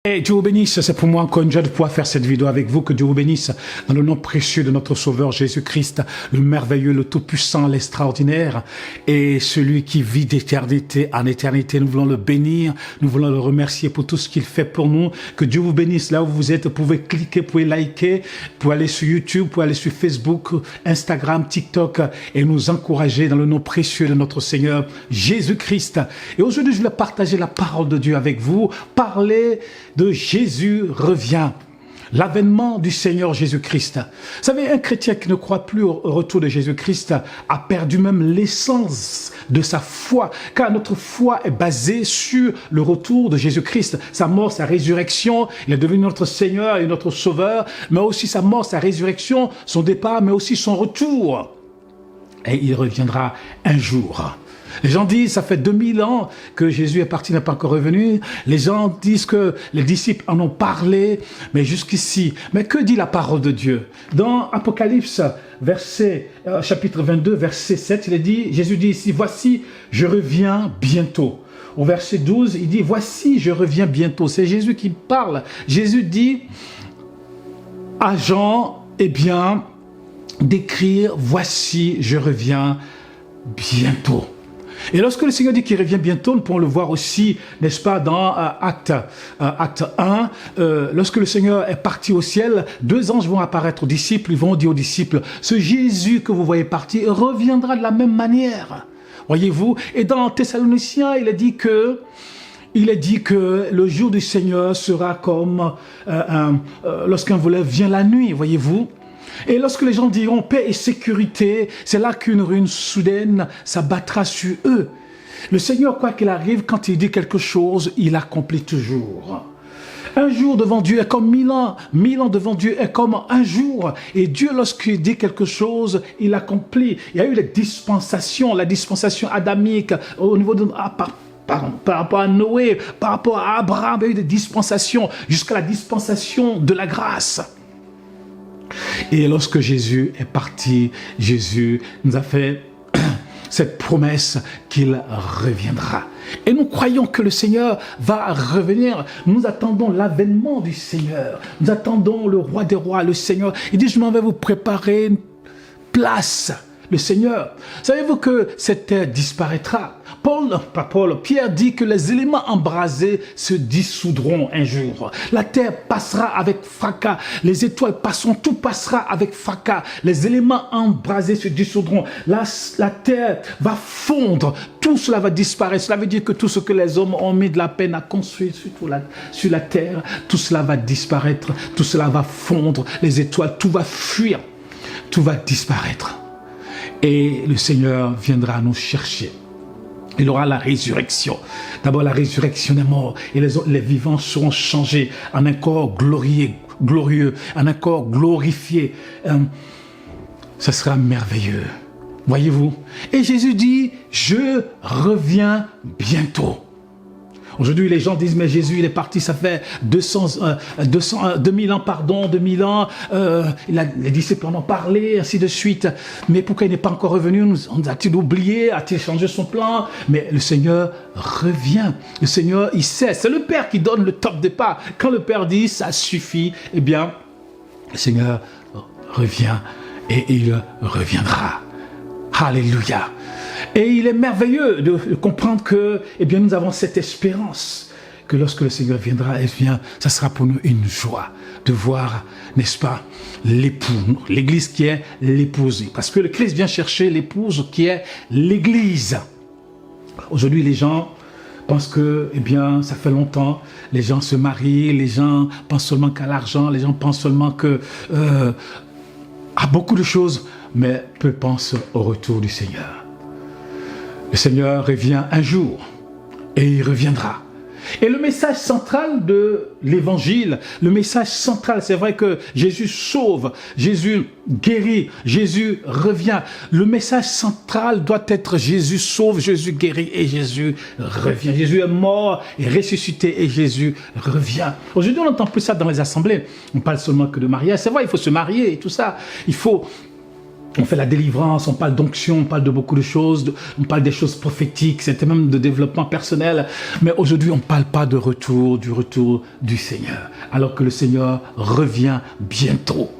Et Dieu vous bénisse, c'est pour moi encore une joie de pouvoir faire cette vidéo avec vous, que Dieu vous bénisse dans le nom précieux de notre Sauveur Jésus-Christ, le merveilleux, le tout-puissant, l'extraordinaire, et celui qui vit d'éternité en éternité. Nous voulons le bénir, nous voulons le remercier pour tout ce qu'il fait pour nous. Que Dieu vous bénisse là où vous êtes, vous pouvez cliquer, vous pouvez liker, vous pouvez aller sur YouTube, vous pouvez aller sur Facebook, Instagram, TikTok, et nous encourager dans le nom précieux de notre Seigneur Jésus-Christ. Et aujourd'hui, je voulais partager la parole de Dieu avec vous, parler de Jésus revient, l'avènement du Seigneur Jésus-Christ. Vous savez, un chrétien qui ne croit plus au retour de Jésus-Christ a perdu même l'essence de sa foi, car notre foi est basée sur le retour de Jésus-Christ, sa mort, sa résurrection. Il est devenu notre Seigneur et notre Sauveur, mais aussi sa mort, sa résurrection, son départ, mais aussi son retour. Et il reviendra un jour. Les gens disent, ça fait 2000 ans que Jésus est parti, n'est pas encore revenu. Les gens disent que les disciples en ont parlé, mais jusqu'ici. Mais que dit la parole de Dieu? Dans Apocalypse, chapitre 22, verset 7, Jésus dit ici, voici, je reviens bientôt. Au verset 12, il dit, voici, je reviens bientôt. C'est Jésus qui parle. Jésus dit à Jean, eh bien, d'écrire, voici, je reviens bientôt. Et lorsque le Seigneur dit qu'il revient bientôt, nous pouvons le voir aussi, n'est-ce pas, dans Acte 1, lorsque le Seigneur est parti au ciel, 2 anges vont apparaître aux disciples, ils vont dire aux disciples, ce Jésus que vous voyez partir reviendra de la même manière. Voyez-vous? Et dans Thessaloniciens, il est dit que le jour du Seigneur sera comme lorsqu'un voleur vient la nuit, voyez-vous? Et lorsque les gens diront paix et sécurité, c'est là qu'une ruine soudaine s'abattra sur eux. Le Seigneur, quoi qu'il arrive, quand il dit quelque chose, il accomplit toujours. Un jour devant Dieu est comme 1000 ans. 1000 ans devant Dieu est comme un jour. Et Dieu, lorsqu'il dit quelque chose, il accomplit. Il y a eu les dispensations, la dispensation adamique au niveau de... par rapport à Noé, par rapport à Abraham, il y a eu des dispensations jusqu'à la dispensation de la grâce. Et lorsque Jésus est parti, Jésus nous a fait cette promesse qu'il reviendra. Et nous croyons que le Seigneur va revenir. Nous attendons l'avènement du Seigneur. Nous attendons le roi des rois, le Seigneur. Il dit, je m'en vais vous préparer une place. Le Seigneur. Savez-vous que cette terre disparaîtra? Pierre dit que les éléments embrasés se dissoudront un jour. La terre passera avec fracas. Les étoiles passeront, tout passera avec fracas. Les éléments embrasés se dissoudront. La terre va fondre. Tout cela va disparaître. Cela veut dire que tout ce que les hommes ont mis de la peine à construire sur la terre, tout cela va disparaître. Tout cela va fondre. Les étoiles, tout va fuir. Tout va disparaître. Et le Seigneur viendra nous chercher. Il aura la résurrection. D'abord la résurrection des morts. Et les vivants seront changés en un corps glorieux, en un corps glorifié. Ce sera merveilleux. Voyez-vous? Et Jésus dit, je reviens bientôt. Aujourd'hui, les gens disent, mais Jésus, il est parti, ça fait 2000 ans, les disciples en ont parlé, ainsi de suite. Mais pourquoi il n'est pas encore revenu? On a-t-il oublié? A-t-il changé son plan? Mais le Seigneur revient. Le Seigneur, il sait. C'est le Père qui donne le top départ. Quand le Père dit, ça suffit, eh bien, le Seigneur revient et il reviendra. Alléluia. Et il est merveilleux de comprendre que, eh bien, nous avons cette espérance que lorsque le Seigneur viendra, eh bien, ça sera pour nous une joie de voir, n'est-ce pas, l'époux, l'église qui est l'épouse. Parce que le Christ vient chercher l'épouse qui est l'église. Aujourd'hui, les gens pensent que, eh bien, ça fait longtemps, les gens se marient, les gens pensent seulement qu'à l'argent, les gens pensent seulement à beaucoup de choses, mais peu pensent au retour du Seigneur. Le Seigneur revient un jour et il reviendra. Et le message central de l'évangile, le message central, c'est vrai que Jésus sauve, Jésus guérit, Jésus revient. Le message central doit être Jésus sauve, Jésus guérit et Jésus revient. Jésus est mort et ressuscité et Jésus revient. Aujourd'hui, on n'entend plus ça dans les assemblées. On parle seulement que de mariage. C'est vrai, il faut se marier et tout ça. Il faut On fait la délivrance, on parle d'onction, on parle de beaucoup de choses, on parle des choses prophétiques, c'était même de développement personnel. Mais aujourd'hui, on ne parle pas de retour du Seigneur, alors que le Seigneur revient bientôt.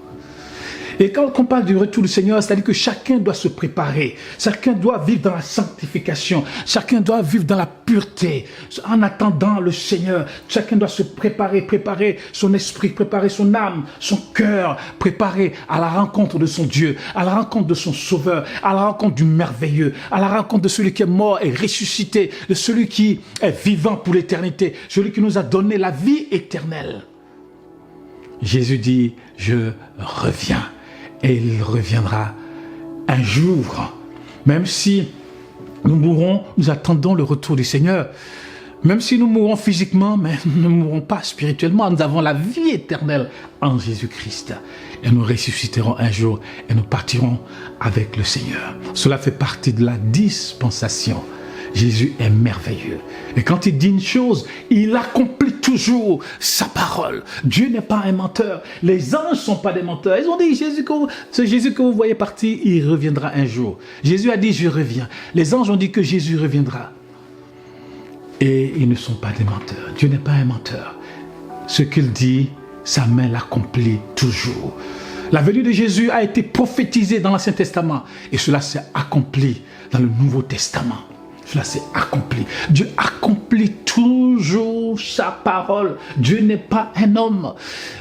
Et quand on parle du retour du Seigneur, c'est-à-dire que chacun doit se préparer, chacun doit vivre dans la sanctification, chacun doit vivre dans la pureté. En attendant le Seigneur, chacun doit se préparer son esprit, préparer son âme, son cœur, préparer à la rencontre de son Dieu, à la rencontre de son Sauveur, à la rencontre du merveilleux, à la rencontre de celui qui est mort et ressuscité, de celui qui est vivant pour l'éternité, celui qui nous a donné la vie éternelle. Jésus dit, je reviens. Et il reviendra un jour. Même si nous mourrons, nous attendons le retour du Seigneur. Même si nous mourrons physiquement, mais nous ne mourrons pas spirituellement. Nous avons la vie éternelle en Jésus-Christ. Et nous ressusciterons un jour et nous partirons avec le Seigneur. Cela fait partie de la dispensation. Jésus est merveilleux. Et quand il dit une chose, il accomplit toujours sa parole. Dieu n'est pas un menteur. Les anges ne sont pas des menteurs. Ils ont dit, ce Jésus que vous voyez partir, il reviendra un jour. Jésus a dit, je reviens. Les anges ont dit que Jésus reviendra. Et ils ne sont pas des menteurs. Dieu n'est pas un menteur. Ce qu'il dit, sa main l'accomplit toujours. La venue de Jésus a été prophétisée dans l'Ancien Testament. Et cela s'est accompli dans le Nouveau Testament. Cela s'est accompli. Dieu accomplit toujours sa parole. Dieu n'est pas un homme.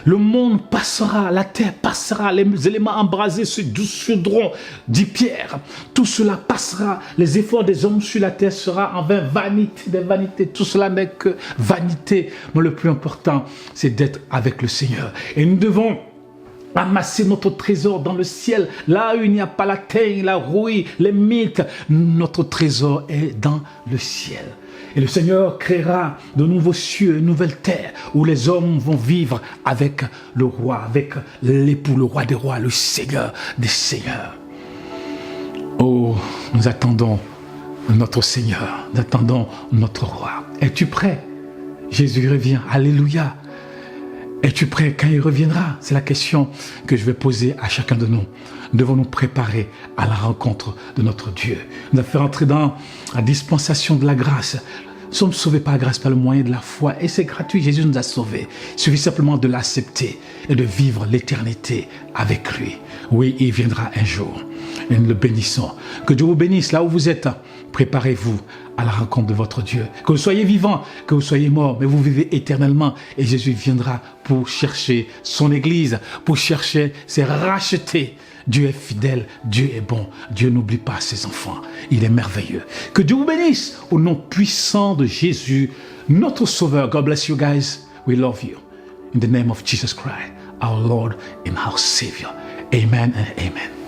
Le monde passera, la terre passera, les éléments embrasés se dissoudront, dit Pierre. Tout cela passera. Les efforts des hommes sur la terre sera en vain, vanité des vanités. Tout cela n'est que vanité. Mais le plus important, c'est d'être avec le Seigneur. Et nous devons amasser notre trésor dans le ciel, là où il n'y a pas la teigne, la rouille, les mythes. Notre trésor est dans le ciel. Et le Seigneur créera de nouveaux cieux, une nouvelle terre, où les hommes vont vivre avec le roi, avec l'époux, le roi des rois, le Seigneur des seigneurs. Oh, nous attendons notre Seigneur, nous attendons notre roi. Es-tu prêt? Jésus revient, alléluia. Es-tu prêt quand il reviendra? C'est la question que je vais poser à chacun de nous. Nous devons nous préparer à la rencontre de notre Dieu. Nous devons faire entrer dans la dispensation de la grâce. Nous sommes sauvés par la grâce, par le moyen de la foi. Et c'est gratuit, Jésus nous a sauvés. Il suffit simplement de l'accepter et de vivre l'éternité avec lui. Oui, il viendra un jour. Et nous le bénissons. Que Dieu vous bénisse là où vous êtes. Préparez-vous à la rencontre de votre Dieu. Que vous soyez vivant, que vous soyez mort, mais vous vivez éternellement. Et Jésus viendra pour chercher son Église, pour chercher ses rachetés. Dieu est fidèle, Dieu est bon, Dieu n'oublie pas ses enfants. Il est merveilleux. Que Dieu vous bénisse au nom puissant de Jésus, notre Sauveur. God bless you guys. We love you. In the name of Jesus Christ, our Lord and our Savior. Amen and amen.